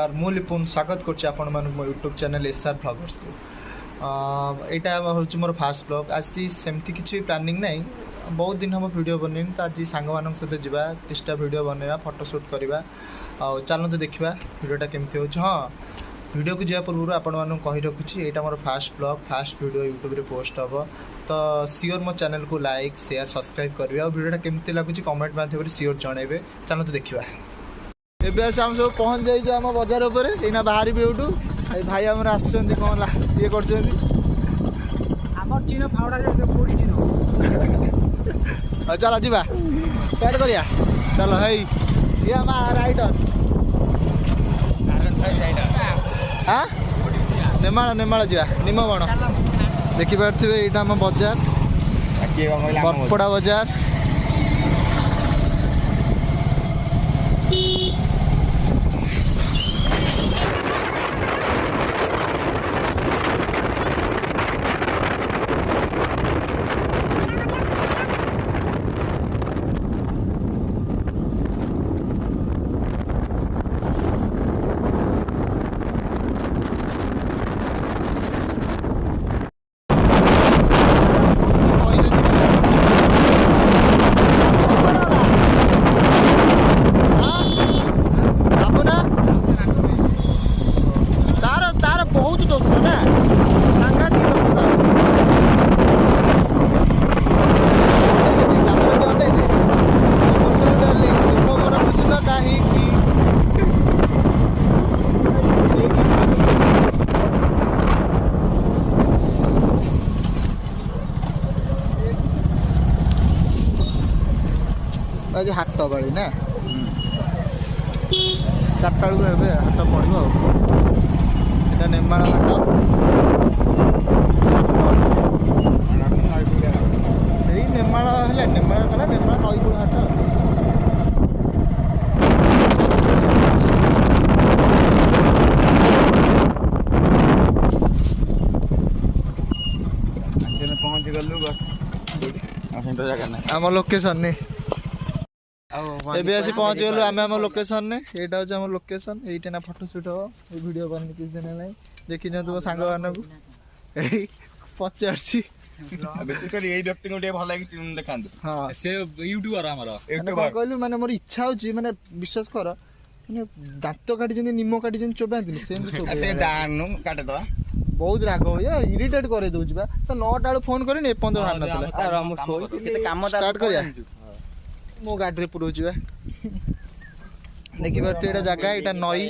नमस्कार मु लिपुन स्वागत करछि आपण मन मो यूट्यूब चैनल एसआर ब्लॉगर्स को। एटा होछि मोर फास्ट ब्लॉग। आज सेमती किछि प्लानिंग नहीं, बहुत दिन हम वीडियो बनेनी तो आज सांग मान सहित जावा किछटा वीडियो बनैबा फोटोशूट करवा। चलते देखा वीडियोटा केमती हो। हाँ, वीडियो को जावा पूर्व आपण मान कहि रखुछि एटा मोर fast blog fast video YouTube रे पोस्ट हम, तो सियोर मो चैनल को लाइक शेयर सब्सक्राइब करेंगे और वीडियोटा केमती लगुच कमेंट माध्यम सियोर जनइबे। चलते देखा एबे आम सब पहुँच जाइए आम बजार उपर एना बाहर भी उठू भाई आम आसुँच कौन ये कर चल जा स्टार्ट करिया। चलो है ये आम राइडर हाँ नेमाल नेमाल जा निमबण देखिपे यहाँ आम बजार बरपड़ा बजार। आज हाट बाड़ी ना 4टा बेलू ए हाट पड़ो यहाँ नेमाल हाट से नेमाल है नेमाल कला नेमाल नईकूल हाट। पहुँच गलु आम लोकेशन नहीं एबे आसी पहुँच गलु आम आम लोकेशन ने एटा होछ आम लोकेशन एइटे ना फोटोशूट हो ए वीडियो बनी किछ दिन नै देखि न तुम सांग मान को एई पचारछि बेसिकली एई व्यक्ति को भल लागी देखांदु। हां से यूट्यूबर हमर यूट्यूबर कहलु माने मोर इच्छा होछि माने विश्वास कर माने दांत काटी जने निमो काटी जने चोबांतिनि सेम चोबे दानु काटे दवा बहुत राग हो या इरिटेट करे दउछि बा तो 9टा बेलू फोन करिन ए पंद बाहर नतले अरे हम सोई केते काम स्टार्ट करिया मो गाड़ी पुरोचु देखी पार्थ एटा जगह एटा नई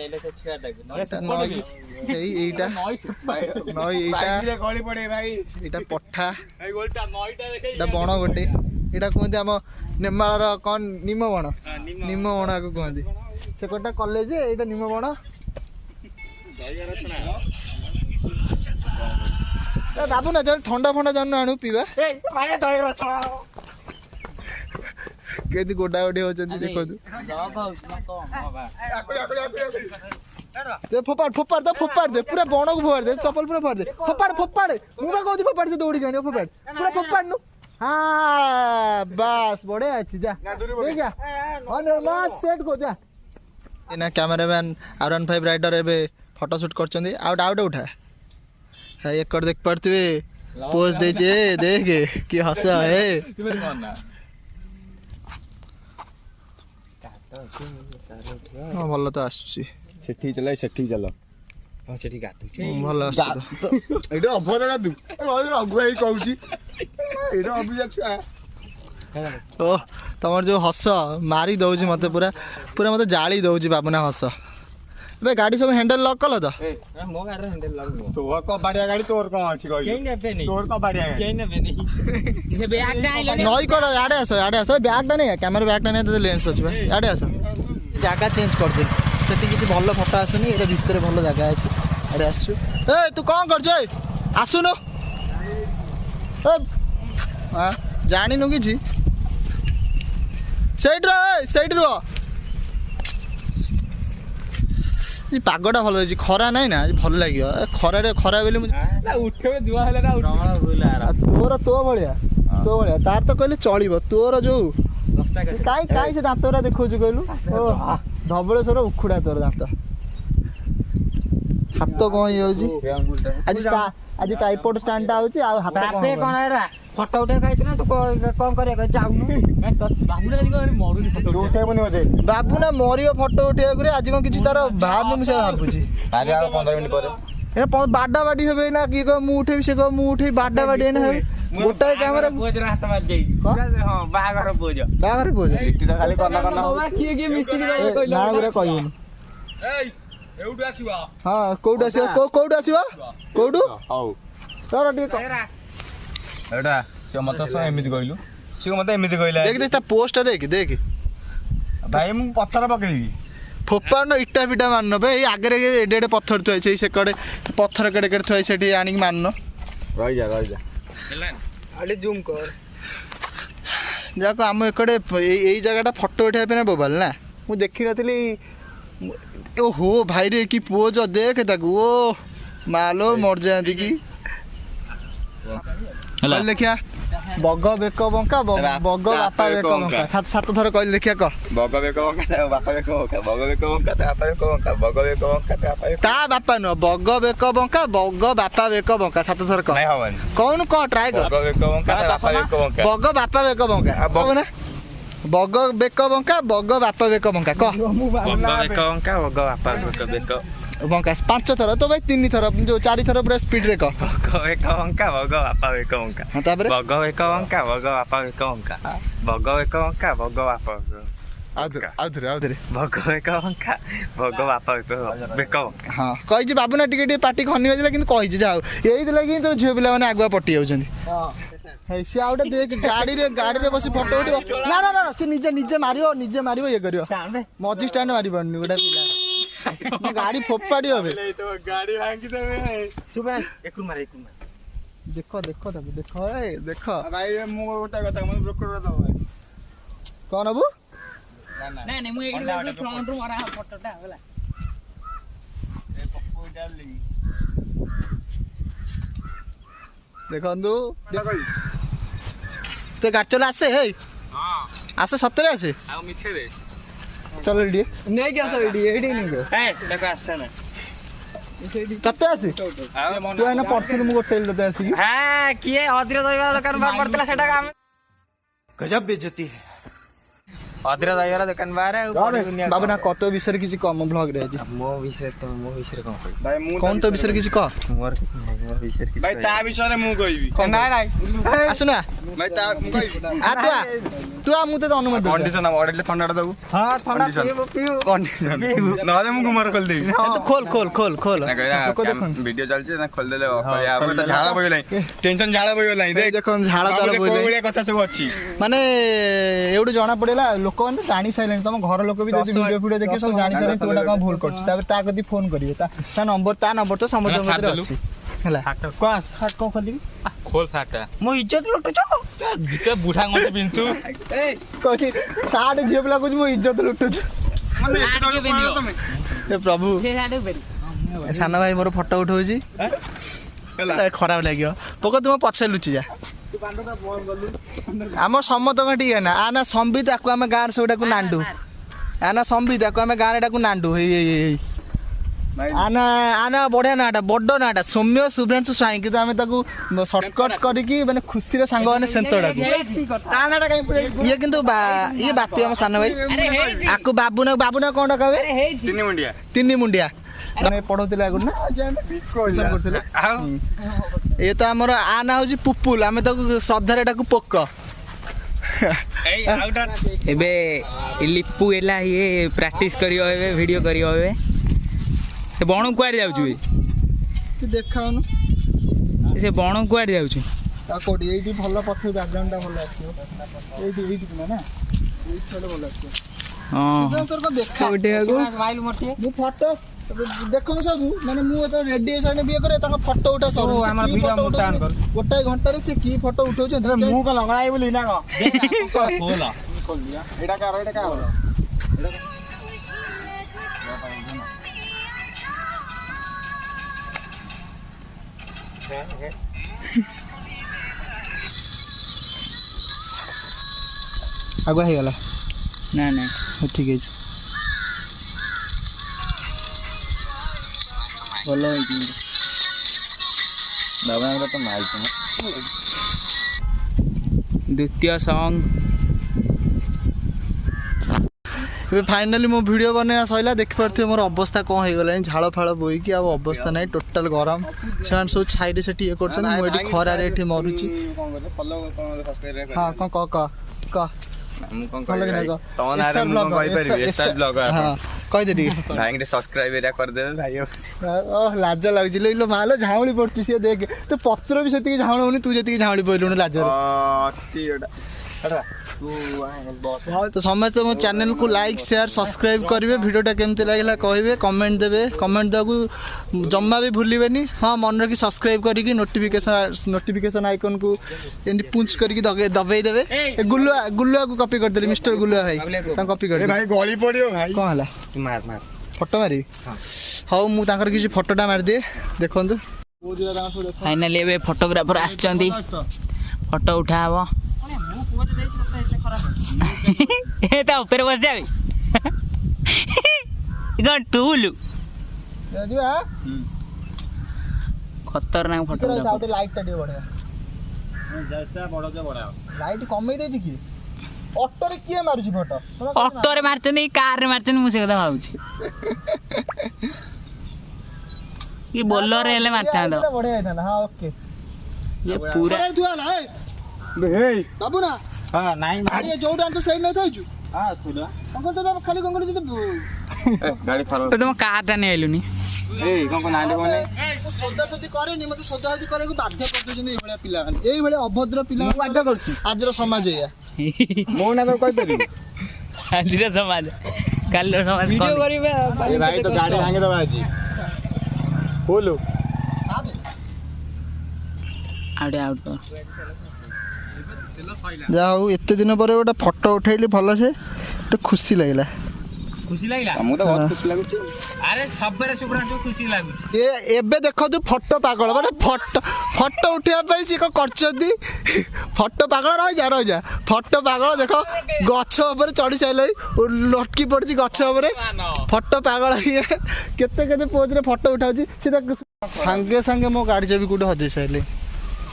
नई एटा नई एटा गली पड़े भाई एटा पठा एटा बण गोटे एटा कहते आम नेमाल कौन निम बण निम बण को कहते से कोटा कॉलेज एटा निम बण बाबू ना जन ठंडा फंडा जान आणु पीवा केदी गोडा गोडी होचन देखो ते फोपाड़ दे पूरा बण को फोपाड़ दे चप्पल पूरा फोपाड़ दे फोपाड़ मु बा कहती फोपाड़ से दौड़ी गाणी फोपाड़ पूरा फोपाड़ नु। हां बस बढ़िया अछि जा ठीक है और मत सेट को जा एना कैमरामैन R15 राइडर एबे फोटो शूट करचंदी आउट उठा है एकड़ देख पड़तवे पोज दे जे देख कि हंसा है। हाँ भल तो आसुची सेठी चला सेठी चला हां सेठी गाटू भल आसु एडा अभरडा दु अगुआई कहूची एडा अभी जा ओ तमर जो हस मारी दउची मते पूरा पूरा मते जाली दउची बाबूना हस बे गाड़ी सब हैंडल लॉक कल तो मो गाड़ी हैंडल लॉक तोर को बाड़िया गाड़ी तोर को अछि कहि केई नेबे नहीं तोर को बाड़िया केई नेबे नहीं से बैग दा आइलो नई कर आडे आसो बैग दा नहीं कैमरा बैग दा नहीं तो लेंस अछि भाई आडे आसो जगह चेंज कर दे सेठी किछि भलो फोटो आसुनी एटा भीतर भलो जगह अछि आडे आसु ए तू कोन कर छ आसुनो ए हां जानि नु किछि साइड रो पागटा भल होइछि खरा नाही ना भल लागियो खरा बेले ना उठे दुआ हला ना उठ तोर तो भलिया तार तो कहले चलिबो तोर जो काई से दांतरा देखौ छु कहलु धबळेश्वर उखुडा तोर दांत हाथ कौन होजी आज ट्राइपॉड स्टैंड टा होची आ हाथ बापे कोन एरा फोटो उठे खाइछ ना तू कोन करे जाउनु बाबू ना मरुनी फोटो उठेबनी होजे बाबू ना मरियो फोटो उठेया करे आज कोन किछि तार भाव मु से भाबुची अरे आ 15 मिनिट पर ए बाडा बाडी हेबे ना की को मु उठे से को मु उठे बाडा बाडी ने हेबे गोटाए कैमरा पोजरा हाथ मार जाई हां बाहागर पोज लिट्टी तो खाली करना बाबा किए किए मिसी के जाई कहलो ना गुरे कहून ए एउडू आसीबा हां कोउड आसीबा कोउड आसीबा कोउड हौ तोरा टी एटा से मत तो एमिति कहलु से मत एमिति कहला देख देख ता पोस्ट देख देख भाई मु पत्थर पकेबी फोपान इटा पिटा मारन बे आगे एडे एडे पत्थर थुआई छै से कड़े पत्थर केड़े केड़े थुआई सेठी आनी मारन रही जा अरे जूम कर जाको आम एकड़े एई जगहटा फोटो उठाइ पे ना बोबाल ना मु देखि नथिली ओहो भाई रे की पोज देख ताकू ओ मालो मर जाती की कहल देखिया बग बेक बंका बग बापा बेक बंका सात सात थर कहल देखिया क बग बेक बंका बापा बेक बंका बग बेक बंका बापा बेक बंका बग बेक बंका ता बापा न बग बेक बंका बग बापा बेक बंका सात थर क नहीं हवन कौन क ट्राई कर बग बेक बंका बापा बेक बंका बग बापा बेक बंका बग ना बग बेक बंका बग बापा बेक बंका क बग बेक बंका बग बापा बेक बंका 5 थर तो भाई 3 थर जो 4 थर पूरा स्पीड रे क बग बेक बंका बग बापा बेक बंका हां तापर बग बेक बंका बग बापा बेक बंका बग बेक बंका बग बापा आउधरे बग बेक बंका बग बापा बेक बंका हां कहि जे बाबू ना टिके पार्टी खनी बजला किंतु कहि जे जाओ एई दिला कि तो झियो पिला माने आगुआ पट्टी जाउछन हां हे से आउटा देख गाड़ी रे बसी फोटो उठिबो ना ना ना से निजे मारियो ये करियो मजी स्टैंड मारि बन्नी गोटा पिला गाड़ी फोपाड़ी होबे तो गाड़ी भांगी देबे चुप रे एक मार देखो ए देखो भाई मु ओटा कथा मन ब्रोकर दो कोन अबू नहीं मु एडी फ्रंट रो मारा फोटोटा होला ए पप्पू डाली देखंदु तो गाड़ी चला आसे हे हां आसे सतरे आसे आ मिठे दे चल रेडी नहीं क्या सब एडी नहीं गो ए देखो आसे ना कते आसे तू एना पड़थिल मु होटल दते आसी हां किए अधीर दइवार दुकान बार पड़तला सेटा काम गजब बेइज्जती है अधीर दइवार दुकान बार बाबू ना कतो विषय किसी कम ब्लॉग रे आज मो विषय कम भाई मु कौन तो विषय किसी कह मोर विषय भाई ता विषय रे मु कहबी नहीं आसु ना भाई ता मु कहबी आ तू आ मु ते अनुमति कंडीशन अब ऑर्डर ले ठंडा दबु हां ठंडा पियो कंडीशन नहले मु गुमार खोल देबी तो खोल ना कहया वीडियो चल छै ना खोल देले या अब तो झाड़ा बय लाई टेंशन झाड़ा बय लाई देख देखो झाड़ा तार कोई बळिया कथा सब अछि माने एउडू जणा पड़ेला लोक माने जानि साइलेंट तम घर लोक भी जदी वीडियो देखि सब जानि साइलेंट तोडा का भूल करछ तबे ता कदी फोन करिवे ता नंबर तो समझ अछि हला हाट को खोल दिबी खोल साटा मो इज्जत लुटुछ जिते बुढ़ा ngote पिंतु ए कहछि साड झेबला कुछ मो इज्जत लुटुछ माने तमे हे प्रभु से साडे बेरी साना भाई मोर फोटो उठौछि हला खराब लागियो पको तुम पछे लुचि जा आम समत घटी ना आना संबित आकु आम गाँव सेटा को नांडू आना संबित आकु आम गाँव एटा को नांडू आना आना बढ़िया नाटा बड़ नाटा सौम्य शुभ्रांशु स्वाई कि आम सर्टकट करके माने खुशी रे सांग माने सेंतडा ये किंतु ये बापी आम सान भाई आकु बाबूना कोन कहबे तीन मुंडिया माने पढौतिला आगु ना करथिला ये तो हमर आना होजी पुपुल आमे तो श्रद्धा रे टाकू पोक एबे लिपू एला ये प्रैक्टिस करियो एबे वीडियो करियो एबे से बण कुआड जाउ छु तू देखाउनु से बण कुआड जाउ छु ता कोडी एठी भलो पथे बैकग्राउंड ता भलो आछियो एठी ना एठी थोड़े भलो आछियो हां तोर को देखा कोडी आगु स्माइल मोटे मु फोटो देखो सब माने मु तो रेडी साने बिए करे ताको फोटो उठा सब हमर वीडियो मोटा आन कर गोटाई घंटा रे से की फोटो उठौ छ मु को लगाई बोली ना को खोला खोल लिया एटा का होला आगो हे गला ना ना ठीक है ଭଲ ହେଇଛି ବାବାଙ୍କର ତ ମାଇକ ନା ଦ୍ୱିତୀୟ ସଙ୍ଗ ଏବେ ଫାଇନାଲି ମୋ ଭିଡ଼ିଓ ବନେଇବା ସରିଲା ଦେଖିପାରୁଥିବେ ମୋର ଅବସ୍ଥା କ'ଣ ହେଇଗଲାଣି ଝାଳ ଫାଳ ବୋହିକି ଆଉ ଅବସ୍ଥା ନାହିଁ ଟୋଟାଲ ଗରମ ସେମାନେ ସବୁ ଛାଇରେ ସେଠି ଇଏ କରୁଛନ୍ତି ମୁଁ ଏଠି ଖରାରେ ଏଠି ମରୁଛି ହଁ କ'ଣ କହ ମୁଁ କଣ କହିବି ତମ ନାଁରେ ମୁଁ କଣ କହିପାରିବି ଏସ୍ଆର ବ୍ଲଗର ହଁ କହିଦେ ଟିକେ ଭାଇଙ୍କି ସବସ୍କ୍ରାଇବ ଏରିଆ କରିଦେବେ ଭାଇ ଲାଜ ଲାଗୁଛି ଲୋ ମାଲୋ ଝାଉଁଳି ପଡୁଛି ସିଏ ଦେଖେ ତୁ ପତ୍ର ବି ସେତିକି ଝାଉଁ ହଉନି ତୁ ଯେତିକି ଝାଉଁଳି ପଡିଲୁଣି ଲାଜରେ ତ ସମସ୍ତେ ମୋ ଚ୍ୟାନେଲକୁ ଲାଇକ୍ ସେୟାର ସବସ୍କ୍ରାଇବ କରିବେ ଭିଡ଼ିଓଟା କେମିତି ଲାଗିଲା କହିବେ କମେଣ୍ଟ ଦେବେ କମେଣ୍ଟ ଦେବାକୁ ଜମା ବି ଭୁଲିବେନି ହଁ ମନେ ରଖି ସବସ୍କ୍ରାଇବ କରିକି ନୋଟିଫିକେସନ ଆଇକନକୁ ଏମିତି ପୁଞ୍ଚ କରିକି ଦବେଇ ଦେବେ ଗୁଲୁଆକୁ କପି କରିଦେଲି ମିଷ୍ଟର ଗୁଲୁଆ ଭାଇ ତାଙ୍କୁ କପି କରିଦେଲି ଭାଇ ଗଳି ପଡ଼ିବ ଭାଇ କ'ଣ ହେଲା ଫଟୋ ମାରିବି ହଉ ମୁଁ ତାଙ୍କର କିଛି ଫଟୋଟା ମାରିଦିଏ ଦେଖନ୍ତୁ ଫାଇନାଲି ଏବେ ଫଟୋଗ୍ରାଫର ଆସିଛନ୍ତି ଫଟୋ ଉଠା ହବ ଏ ତା ଉପରେ ବସି ଯାବେ କ'ଣ ଟୁଲୁ ଖତରନାକ ଫଟୋ ଲାଇଟଟା ଟିକେ ବଢ଼ିଆ ଲାଇଟ୍ କମେଇ ଦେଇଛି କି ଅଟୋରେ କିଏ ମାରୁଛି ଫଟୋ ଅଟୋରେ ମାରିଛନ୍ତି କାରରେ ମାରିଛନ୍ତି ମୁଁ ସେ କଥା ଭାବୁଛି କି ବୋଲରରେ ହେଲେ ମାରିଥାନ୍ତ ବଢ଼ିଆ ହେଇଥାନ୍ତା ହଁ ଓକେ ଇଏ ପୁରା ବାବୁ ନା ନାଇଁ ଯୋଉଟା ଆଣିଛୁ ସେଇଠି ନେଇ ଥାଇଛୁ ଖାଲି କଣ କରିଛୁ ଗାଡ଼ି ଖରାପ ତମ କାରଟା ନେଇ ଆଇଲୁନି ସୋଦାସୋଦି କରେନି ମତେ ସୋଦାସୋଦି କରିବାକୁ ବାଧ୍ୟ କରିଦଉଛନ୍ତି ଏଇଭଳିଆ ପିଲାମାନେ ଏଇଭଳିଆ ଅଭଦ୍ର ପିଲା ବାଧ୍ୟ କରୁଛି ଆଜିର ସମାଜ ଏଇଆ ମୋ ନାଁ କହିପାରିବି ଆଜିର ସମାଜ କାଲିର ସମାଜ ଭିଡ଼ିଓ କରିବେ ଭାଇ ତ ଗାଡ଼ି ଭାଙ୍ଗିଦେବା ଆଜି ବୋଲୁ ଆଉଟେ ଆଉଟ କର ଯାହା ହଉ ଏତେ ଦିନ ପରେ ଗୋଟେ ଫଟୋ ଉଠେଇଲି ଭଲସେ ଗୋଟେ ଖୁସି ଲାଗିଲା ମୁଁ ତ ବହୁତ ଖୁସି ଲାଗୁଛି ଆରେ ସବୁବେଳେ ଶୁଭ୍ରାଂଶୁ ଖୁସି ଲାଗୁଛି ଏବେ ଦେଖନ୍ତୁ ଫଟୋ ପାଗଳ ମାନେ ଫଟୋ ଉଠେଇବା ପାଇଁ ସିଏ କ'ଣ କରିଛନ୍ତି ଫଟୋ ପାଗଳ ରହିଯା ଫଟୋ ପାଗଳ ଦେଖ ଗଛ ଉପରେ ଚଢ଼ି ସାରିଲାଣି ଲଟକି ପଡ଼ିଛି ଗଛ ଉପରେ ଫଟୋ ପାଗଳ ଇଏ କେତେ ପୋଜରେ ଫଟୋ ଉଠାଉଛି ସେ ସାଙ୍ଗେ ସାଙ୍ଗେ ମୋ ଗାଡ଼ି ଚାବି କୋଉଠି ହଜେଇ ସାରିଲି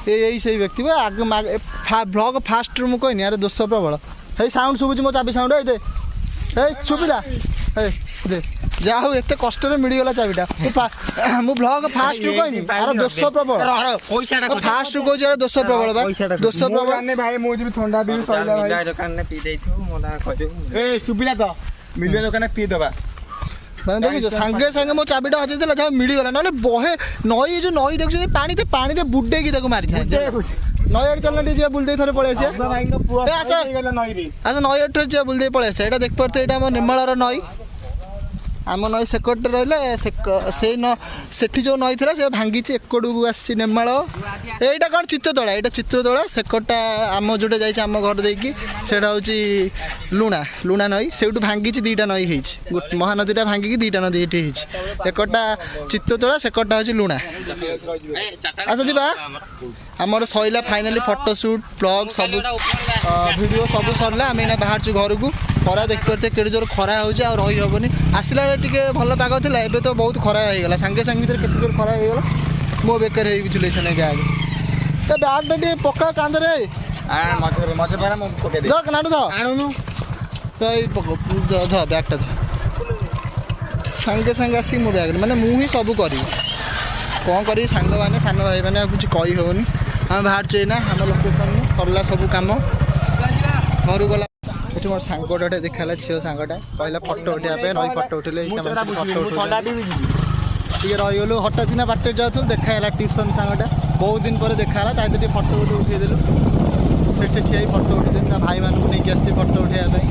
ଏଇ ସେଇ ବ୍ୟକ୍ତି ବା ଆଗ ବ୍ଲଗ ଫାଷ୍ଟରୁ ମୁଁ କହିନି ଆରେ ଦୋଷ ପ୍ରବଳ ହେଇ ସାଉଣ୍ଡ ଶୁଭୁଛି ମୋ ଚାବି ସାଉଣ୍ଡ ଏଇ ସୁବିଧା ଯାହା ହଉ ଏତେ କଷ୍ଟରେ ମିଳିଗଲା ଚାବିଟା ମୁଁ ବ୍ଲଗ ଫାଷ୍ଟରୁ କହିନି ଆର ଦୋଷ ପ୍ରବଳ ଫାଷ୍ଟରୁ କହୁଛି ଆର ଦୋଷ ପ୍ରବଳ ବା ଦୋଷ ପ୍ରବଳ ଭାଇ ମୁଁ ଯିବି ଥଣ୍ଡା ପିଇବି ସଇଲା ଭାଇ ଦୋକାନରେ ପିଇ ଦେଇଥିବୁ ମୋ ନାଁ କହିଦେବୁ ଏ ସୁବିଲା ତ ମିଳିବା ଦୋକାନରେ ପିଇଦବା ମାନେ ଦେଖୁଛ ସାଙ୍ଗେ ସାଙ୍ଗେ ମୋ ଚାବିଟା ହଜେଇ ଦେଲା ଯାହା ମିଳିଗଲା ନହେଲେ ବହେ ନଈ ଯୋଉ ନଈ ଦେଖୁଛନ୍ତି ପାଣିରେ ବୁଡେଇକି ତାକୁ ମାରିଥାନ୍ତି ନଈ ଆଡ଼େ ଚାଲନା ଟିକେ ଯିବା ବୁଲି ଦେଇ ଥରେ ପଳେଇ ଆସିବା ଆସ ନଈ ଆଡ଼େ ଯିବା ବୁଲି ଦେଇ ପଳେଇ ଆସିବା ଏଇଟା ଦେଖିପାରୁଥିବେ ଏଇଟା ଆମ ନିର୍ମଳାର ନଈ ଆମ ନଈ ସେକଡ଼ରେ ରହିଲେ ସେଠି ଯେଉଁ ନଈ ଥିଲା ସେ ଭାଙ୍ଗିଛି ଏକଡ଼କୁ ଆସିଛି ନେମାଳ ଏଇଟା କ'ଣ ଚିତ୍ରତୋଳା ଏଇଟା ଚିତ୍ରତୋଳା ସେକଡ଼ଟା ଆମ ଯେଉଁଟା ଯାଇଛି ଆମ ଘର ଦେଇକି ସେଇଟା ହେଉଛି ଲୁଣା ନଈ ସେଇଠୁ ଭାଙ୍ଗିଛି ଦୁଇଟା ନଈ ହେଇଛି ମହାନଦୀଟା ଭାଙ୍ଗିକି ଦୁଇଟା ନଦୀ ଏଠି ହେଇଛି ଏକଡ଼ଟା ଚିତ୍ରତୋଳା ସେକଡ଼ଟା ହେଉଛି ଲୁଣା ଆସ ଯିବା ଆମର ସରିଲା ଫାଇନାଲି ଫଟୋ ସୁଟ୍ ବ୍ଲଗ୍ ସବୁ ଭିଡ଼ିଓ ସବୁ ସରିଲା ଆମେ ଏଇନା ବାହାରୁଛୁ ଘରକୁ ଖରା ଦେଖିପାରୁଥିବେ କେଡ଼େ ଜୋର ଖରା ହେଉଛି ଆଉ ରହି ହେବନି ଆସିଲା ବେଳେ ଟିକେ ଭଲ ପାଗ ଥିଲା ଏବେ ତ ବହୁତ ଖରା ହେଇଗଲା ସାଙ୍ଗେ ସାଙ୍ଗେ ଭିତରେ କେତେ ଜୋର ଖରା ହେଇଗଲା ମୋ ବେକାର ହେଇକି ଝୁଲେଇছে ନା ବ୍ୟାଗ୍ ତା ବ୍ୟାଗ୍ଟା ଟିକେ ପକା କାନ୍ଧରେ ନାଟୁ ଆଣୁନୁ ଏଇ ଧ ବ୍ୟାଗ୍ଟା ସାଙ୍ଗେ ସାଙ୍ଗେ ଆସିକି ମୋ ବ୍ୟାଗ୍ରେ ମାନେ ମୁଁ ହିଁ ସବୁ କରିବି କ'ଣ କରିବି ସାଙ୍ଗମାନେ ସାନ ଭାଇମାନେ ଆଉ କିଛି କହି ହେବନି ଆମେ ବାହାରୁଛୁ ଏଇନା ଆମ ଲୋକେସନ୍ ସରିଲା ସବୁ କାମ ଘରୁ ଗଲା ଏଠି ମୋର ସାଙ୍ଗଟା ଗୋଟେ ଦେଖାହେଲା ଝିଅ ସାଙ୍ଗଟା କହିଲା ଫଟୋ ଉଠେଇବା ପାଇଁ ରହି ଫଟୋ ଉଠେଇଲେ ଟିକେ ରହିଗଲୁ ହଠାତ୍ ଦିନ ବାଟରେ ଯାଉଥିଲୁ ଦେଖା ହେଲା ଟ୍ୟୁସନ୍ ସାଙ୍ଗଟା ବହୁତ ଦିନ ପରେ ଦେଖା ହେଲା ତା ଭିତରେ ଟିକେ ଫଟୋ ଉଠେଇଦେଲୁ ସେଠି ଠିଆ ହେଇ ଫଟୋ ଉଠେଇଦେଲୁ ତା ଭାଇମାନଙ୍କୁ ନେଇକି ଆସିଛି ଫଟୋ ଉଠେଇବା ପାଇଁ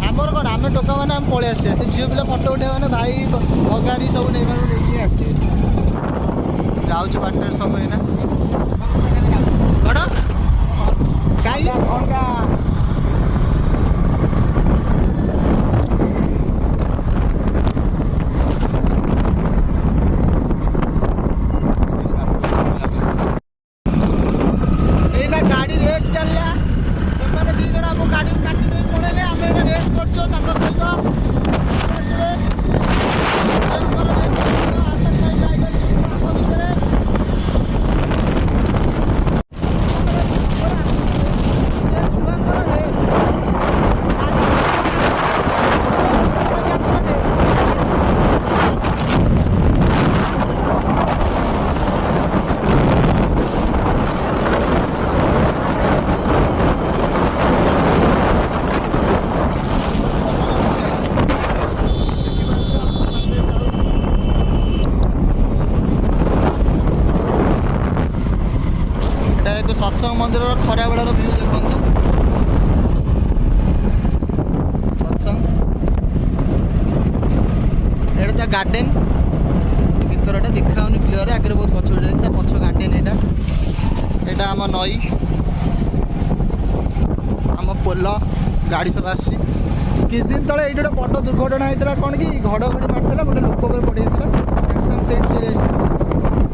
ଆମର କ'ଣ ଆମେ ଟୋକାମାନେ ଆମେ ପଳେଇ ଆସିବା ସେ ଝିଅ ପିଲା ଫଟୋ ଉଠେଇବା ମାନେ ଭାଇ ଭଗାରୀ ସବୁ ନେଇକି ଆସିବେ ଯାଉଛୁ ବାଟରେ ସବୁ ଏଇନା କ'ଣ କାଇଁ ଗାଡ଼ି ରେସ୍ ଚାଲିଲା ସେମାନେ ଦୁଇ ଜଣ ଆମ ଗାଡ଼ିକୁ କାଟି ଦେଇ ପଳେଇଲେ ଆମେ ଏଇଟା ରେସ୍ କରୁଛୁ ତାଙ୍କ ସହିତ सत्संग मंदिर खरा बेलार व्यू देखो सत्संग एटा गार्डन से भितरटा देखा क्लीयर आगे बहुत पछ पछ गार्डन यहाँ आम नई आम पोल गाड़ी सब आसी किस दिन तले ये गोटे बड़ दुर्घटना होता कौन कि घड़घड़ी मारता गोटे लोक पड़ जाता साଙ୍ଗे सागे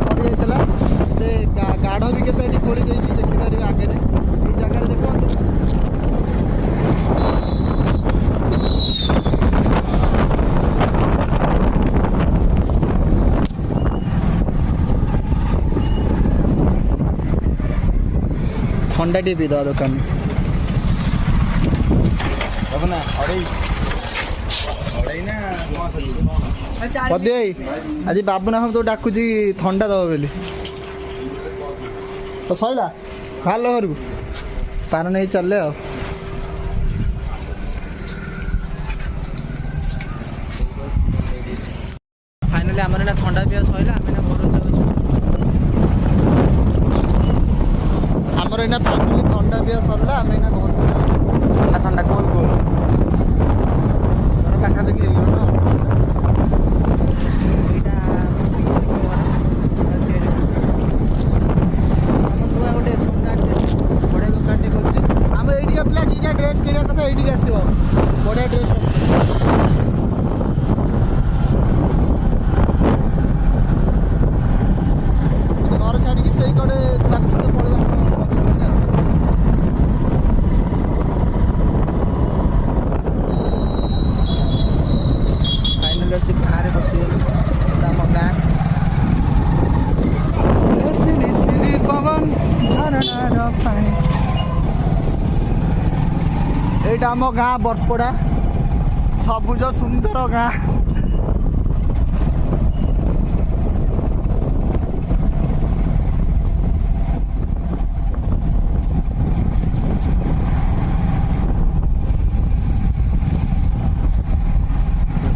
पड़ जाता से गाढ़ भी केते खोली देखिपारे आगे ये जगह देखो ठंडा टी पी दवा दुकान पदे आज बाबूना हम तो डाकुची ठंडा दब बोली तो सैला बाहर घर को पान नहीं चलले आ फाइनाली आम ठंडा पिया सैला आम घर आमर एना फाइनाली ठंडा पिया सरला आम एना घर ठंडा कौन कौन घर पाखापाखि ड्रेस किना कथा ये आसो बढ़िया ड्रेस घर छाड़ी से कड़े पड़े फाइनाली आसी गाँव बसीगलु आम गाँ पवन झरणार पानी एटा आम गाँ बरपड़ा सबुज सुंदर गाँ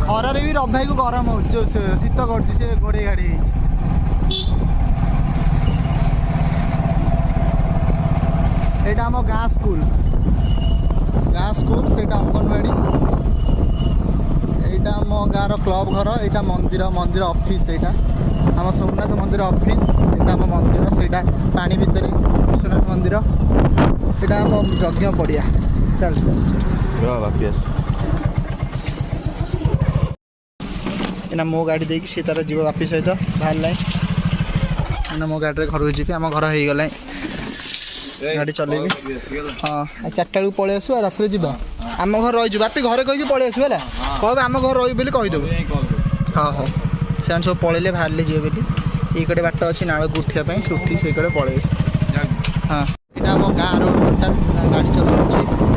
खरारे भी रभाई को गरम हो शीत कर घोड़े गाड़ी एटा आम गाँ स्कूल गाँ स्कूल से अंगनवाड़ी यहाँ आम गाँव क्लब घर यहाँ मंदिर मंदिर ऑफिस यहाँ आम सोमनाथ मंदिर ऑफिस यहाँ आम मंदिर से पानी भितर विश्वनाथ मंदिर यहाँ आम यज्ञ पड़िया चल चल एना मो गाड़ी देकी सी तार जीव बापी सहित बाहर लाइन मो गाड़ी घर को जी आम घर हो गला गाड़ी चलेबी हाँ 4टा बेलू पलि आसू रात जा आम घर रही बापी घरे कहीं पलि आसू है कह आम घर रही कहीदेव हाँ हाँ से सब पलैले बाहर जी बोली ये कटे बाट अच्छी नाड़ को उठापी से उठी से कटे पलैबे हाँ यहाँ आम गाँव रोड टोटाल गाड़ी चलाऊँगी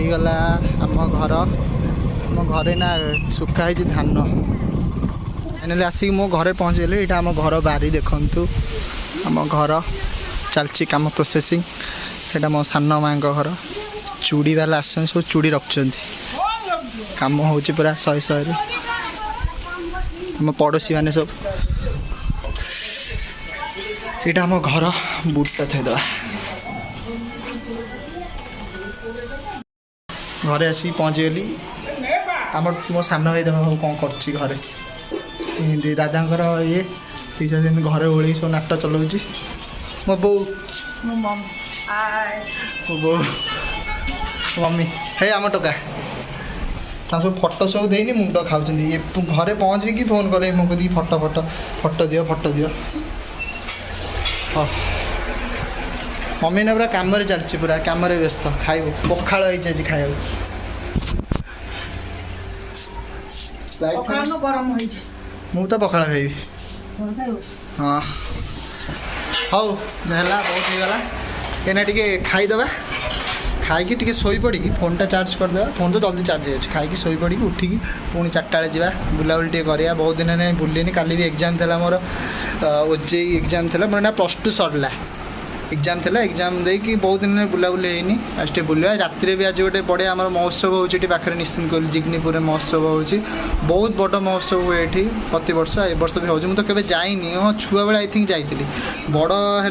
गला आम घर ना सुखाई धान फाइनाली आसिक मो घरे पहुँच गली यहाँ आम घर बारी देखु आम घर चलती कम प्रोसेसिंग से मो सान माँ घर चूड़ी वाला आस सब चूड़ी रखुच्च कम हो पूरा 100 आम पड़ोशी मैंने सब यहाँ आम घर बुटटा थैदवा घरे आसी पहुँच गली आम मो सान भाई देख कौन कर दादांर ये घरे ओढ़ी सब नाट चलाऊँगी मो बो मो बो मम्मी हे आम टोका सब फटो सब देनी मुंड खाऊँ घरे पहुँची फोन कले मुझे दी फटो दियो हाँ मम्मी ने पूरा कम चलती पूरा कम व्यस्त खाइब पखाड़ होती खाया मुझे तो पखाड़ खाइबी हाँ हाँ बहुत होगा एना टे खाईदे खाई टिके शोई पड़ी फोनटा चार्ज करदे फोन तो जल्दी चार्ज हो खाई शोई पड़ी उठिकी पुणी 4टा बेले जा बुलाबुली टे करिया बहुत दिन नहीं बुलिनी काली भी एग्जाम था मोर ओजेई एग्जाम था मोर ना +2 सरला एग्जाम था एग्जाम देकी बहुत दिन बुलाबुली होनी आज टे बुलवा राति भी आज गोटे बड़े आम महोत्सव होती पाखे निश्चिंत कोहली जिग्नीपुर महोत्सव होची बहुत बड़ महोत्सव हुए ये प्रति वर्ष ए वर्ष भी हो तो केवे जाइनी हाँ छुआ बेले आई थिंक जाइली बड़ है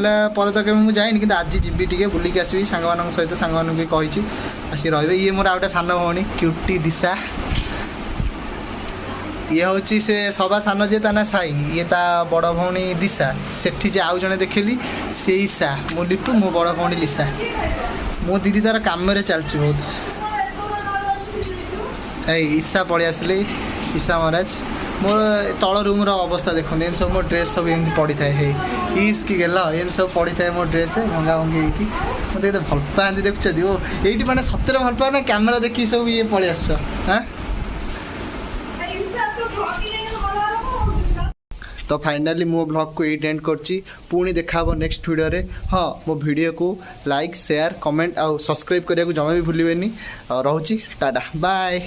तो केवे जाइनी कि आज जी टे बुलिक आसबि सांग सहित सांग भी कही आसिक रे ये मोर आउटे सान भौणी क्यूटी दिशा ये हूँ से सभा सान जे ता ना साई ये ता बड़ भौणी दिशा सेठी जे आउ जने देखली से ईशा मो लिपू मो बड़ भौणी लिशा मो दीदी तार काम चलती बहुत ईशा पड़े आसले ईशा महाराज मोर तल रूम अवस्था देखते सब मो ड्रेस सब एमती पड़ी थाए इस कि गल एम सब पड़ी थाए मो ड्रेस भंगा भंगी होती मतलब भल पाती देखुं वो ये मैंने सतरे भल पा ना कैमेरा देखी सब ये पलि आस हाँ तो फाइनाली मो ब्लॉग को ये एंड करची पुणी देखा नेक्स्ट वीडियो रे हाँ मो वीडियो को लाइक शेयर कमेंट आउ सब्सक्राइब करने को जमा भी भूलिए रोची टाटा बाय।